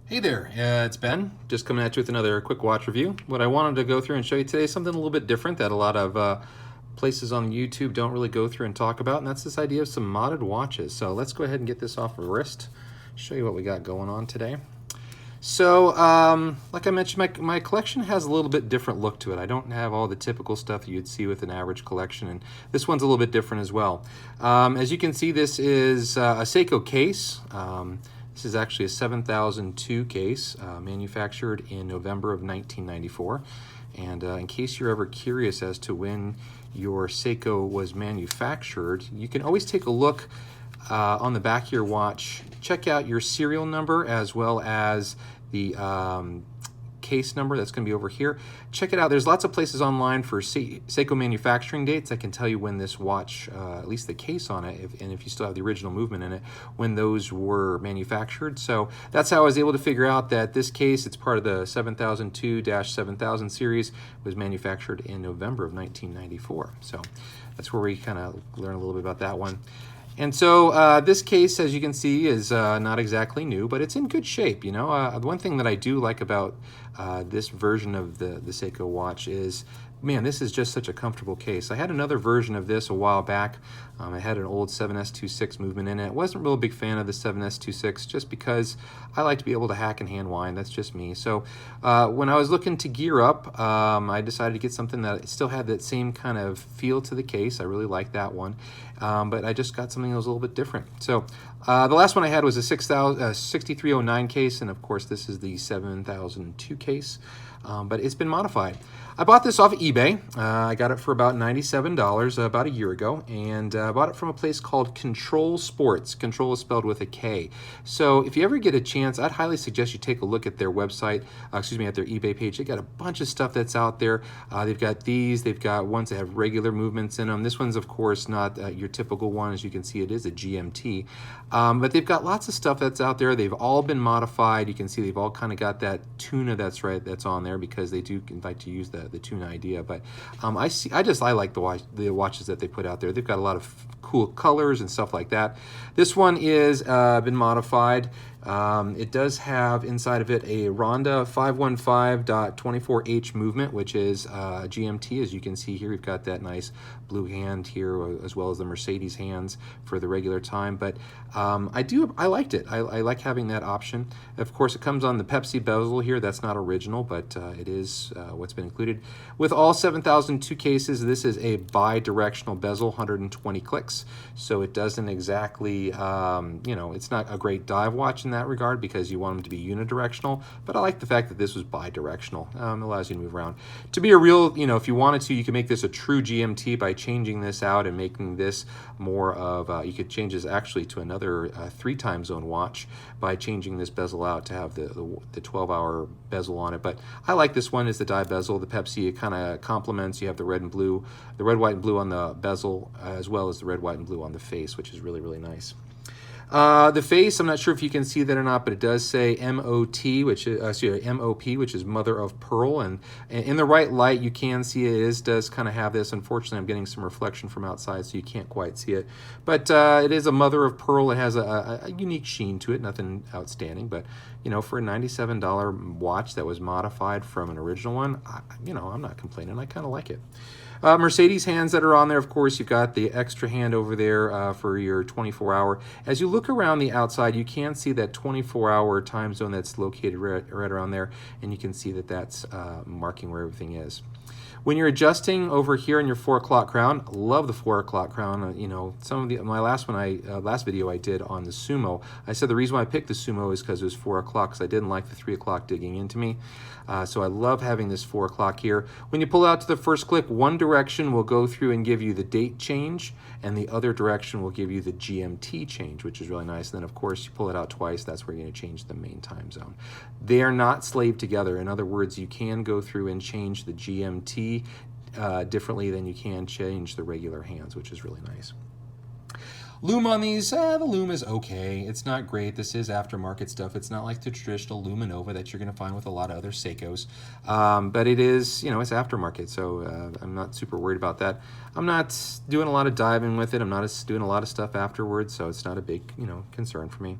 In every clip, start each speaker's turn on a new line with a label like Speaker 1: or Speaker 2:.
Speaker 1: Hey there, it's Ben, just coming at you with another quick watch review. What I wanted to go through and show you today is something a little bit different that a lot of places on YouTube don't really go through and talk about, and that's this idea of some modded watches. So let's go ahead and get this off the wrist, show you what we got going on today. So, like I mentioned, my collection has a little bit different look to it. I don't have all the typical stuff that you'd see with an average collection, and this one's a little bit different as well. As you can see, this is a Seiko case. This is actually a 7002 case, manufactured in November of 1994. And in case you're ever curious as to when your Seiko was manufactured, you can always take a look on the back of your watch. Check out your serial number as well as the case number that's going to be over here. Check it out. There's lots of places online for Seiko manufacturing dates that can tell you when this watch, at least the case on it, and if you still have the original movement in it, when those were manufactured. So that's how I was able to figure out that this case, it's part of the 7002-7000 series, was manufactured in November of 1994. So that's where we kind of learn a little bit about that one. And so this case, as you can see, is not exactly new, but it's in good shape. You know, the one thing that I do like about this version of the Seiko watch is, man, this is just such a comfortable case. I had another version of this a while back. It had an old 7S26 movement in it. Wasn't real big fan of the 7S26 just because I like to be able to hack and hand wind. That's just me. So when I was looking to gear up, I decided to get something that still had that same kind of feel to the case. I really liked that one. But I just got something that was a little bit different. So the last one I had was a 6309 case, and of course this is the 7002 case, but it's been modified. I bought this off of eBay. I got it for about $97 about a year ago, and I bought it from a place called Kontrolsports. Control is spelled with a K. So if you ever get a chance, I'd highly suggest you take a look at their website, at their eBay page. They got a bunch of stuff that's out there. They've got these, they've got ones that have regular movements in them. This one's of course not your typical one. As you can see, it is a GMT. But they've got lots of stuff that's out there. They've all been modified. You can see they've all kind of got that tuna that's on there, because they do like to use the tuna idea. But I like the watches that they put out there. They've got a lot of cool colors and stuff like that. This one is been modified. It does have inside of it a Ronda 515.24H movement, which is GMT. As you can see here, we've got that nice blue hand here, as well as the Mercedes hands for the regular time. But I liked it. I like having that option. Of course, it comes on the Pepsi bezel here. That's not original, but it is what's been included. With all 7002 cases, this is a bi-directional bezel, 120 clicks. So it doesn't exactly, it's not a great dive watch in that regard, because you want them to be unidirectional. But I like the fact that this was bi-directional. It allows you to move around. To be a real, if you wanted to, you can make this a true GMT by changing this out and making this more of, you could change this actually to another 3 time zone watch by changing this bezel out to have the 12-hour bezel on it. But I like this one as the dive bezel. The Pepsi, it kind of complements. You have the red and blue, the red, white, and blue on the bezel, as well as the red, white, and blue on the face, which is really, really nice. The face, I'm not sure if you can see that or not, but it does say MOT, which is MOP, which is mother of pearl, and in the right light you can see it does kind of have this. Unfortunately, I'm getting some reflection from outside, so you can't quite see it, but it is a mother of pearl. It has a unique sheen to it, nothing outstanding, but for a $97 watch that was modified from an original one, I'm not complaining. I kind of like it. Mercedes hands that are on there, of course, you've got the extra hand over there for your 24-hour. As you look around the outside, you can see that 24-hour time zone that's located right around there, and you can see that that's marking where everything is. When you're adjusting over here in your 4 o'clock crown, love the 4 o'clock crown. Some of my last video I did on the Sumo, I said the reason why I picked the Sumo is because it was 4 o'clock, because I didn't like the 3 o'clock digging into me. So I love having this 4 o'clock here. When you pull out to the first click, one direction will go through and give you the date change, and the other direction will give you the GMT change, which is really nice. And then of course you pull it out twice, that's where you're going to change the main time zone. They are not slaved together. In other words, you can go through and change the GMT differently than you can change the regular hands, which is really nice. Lume on these, the Lume is okay. It's not great. This is aftermarket stuff. It's not like the traditional Lume Nova that you're going to find with a lot of other Seikos. But it is, it's aftermarket, so I'm not super worried about that. I'm not doing a lot of diving with it. I'm not doing a lot of stuff afterwards, so it's not a big, concern for me.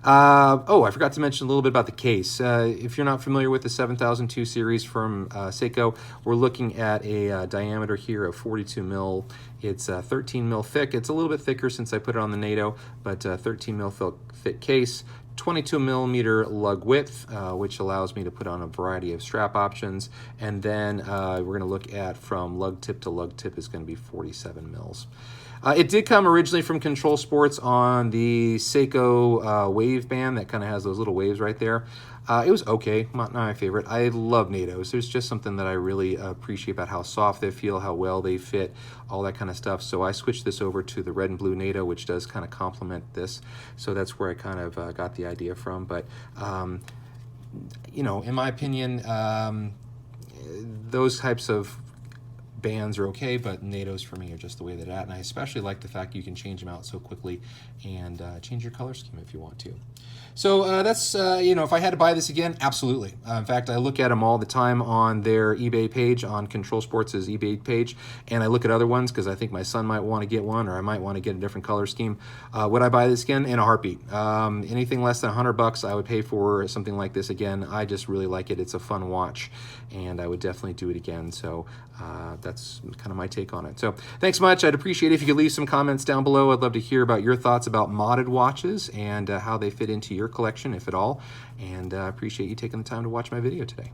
Speaker 1: Oh, I forgot to mention a little bit about the case. If you're not familiar with the 7002 series from Seiko, we're looking at a diameter here of 42 mil. It's 13 mil thick. It's a little bit thicker since I put it on the NATO, but 13 mil thick case. 22 millimeter lug width, which allows me to put on a variety of strap options. And then we're going to look at from lug tip to lug tip is going to be 47 mils. It did come originally from Kontrolsports on the Seiko wave band that kind of has those little waves right there. It was okay, not my favorite. I love NATOs. There's just something that I really appreciate about how soft they feel, how well they fit, all that kind of stuff. So I switched this over to the red and blue NATO, which does kind of complement this. So that's where I kind of got the idea from. But, you know, in my opinion, those types of bands are okay, but NATOs for me are just the way they're at, and I especially like the fact you can change them out so quickly and change your color scheme if you want to. So that's, you know, if I had to buy this again, absolutely. In fact, I look at them all the time on their eBay page, on Kontrolsports' eBay page, and I look at other ones because I think my son might want to get one, or I might want to get a different color scheme. Would I buy this again? In a heartbeat. Anything less than $100 I would pay for something like this again. I just really like it. It's a fun watch, and I would definitely do it again. So that's kind of my take on it. So thanks much. I'd appreciate it if you could leave some comments down below. I'd love to hear about your thoughts about modded watches and how they fit into your collection, if at all. And I appreciate you taking the time to watch my video today.